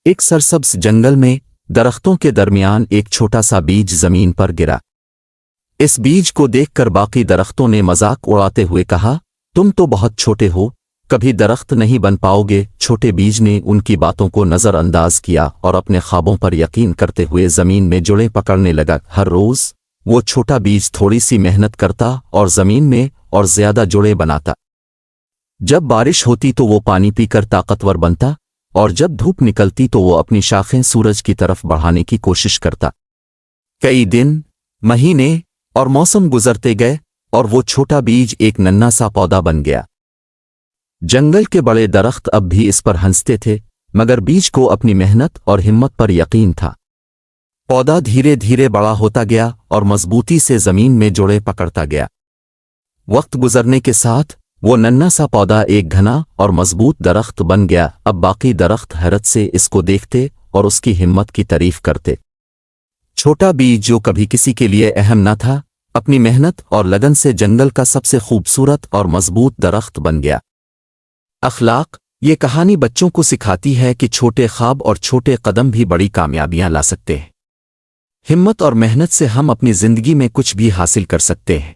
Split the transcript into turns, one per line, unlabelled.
ایک سرسبز جنگل میں درختوں کے درمیان ایک چھوٹا سا بیج زمین پر گرا۔ اس بیج کو دیکھ کر باقی درختوں نے مذاق اڑاتے ہوئے کہا، تم تو بہت چھوٹے ہو، کبھی درخت نہیں بن پاؤ گے۔ چھوٹے بیج نے ان کی باتوں کو نظر انداز کیا اور اپنے خوابوں پر یقین کرتے ہوئے زمین میں جڑیں پکڑنے لگا۔ ہر روز وہ چھوٹا بیج تھوڑی سی محنت کرتا اور زمین میں اور زیادہ جڑیں بناتا۔ جب بارش ہوتی تو وہ پانی پی کر طاقتور بنتا، اور جب دھوپ نکلتی تو وہ اپنی شاخیں سورج کی طرف بڑھانے کی کوشش کرتا۔ کئی دن، مہینے اور موسم گزرتے گئے اور وہ چھوٹا بیج ایک ننھا سا پودا بن گیا۔ جنگل کے بڑے درخت اب بھی اس پر ہنستے تھے، مگر بیج کو اپنی محنت اور ہمت پر یقین تھا۔ پودا دھیرے دھیرے بڑا ہوتا گیا اور مضبوطی سے زمین میں جڑیں پکڑتا گیا۔ وقت گزرنے کے ساتھ وہ ننھا سا پودا ایک گھنا اور مضبوط درخت بن گیا۔ اب باقی درخت حیرت سے اس کو دیکھتے اور اس کی ہمت کی تعریف کرتے۔ چھوٹا بیج جو کبھی کسی کے لیے اہم نہ تھا، اپنی محنت اور لگن سے جنگل کا سب سے خوبصورت اور مضبوط درخت بن گیا۔ اخلاق: یہ کہانی بچوں کو سکھاتی ہے کہ چھوٹے خواب اور چھوٹے قدم بھی بڑی کامیابیاں لا سکتے ہیں۔ ہمت اور محنت سے ہم اپنی زندگی میں کچھ بھی حاصل کر سکتے ہیں۔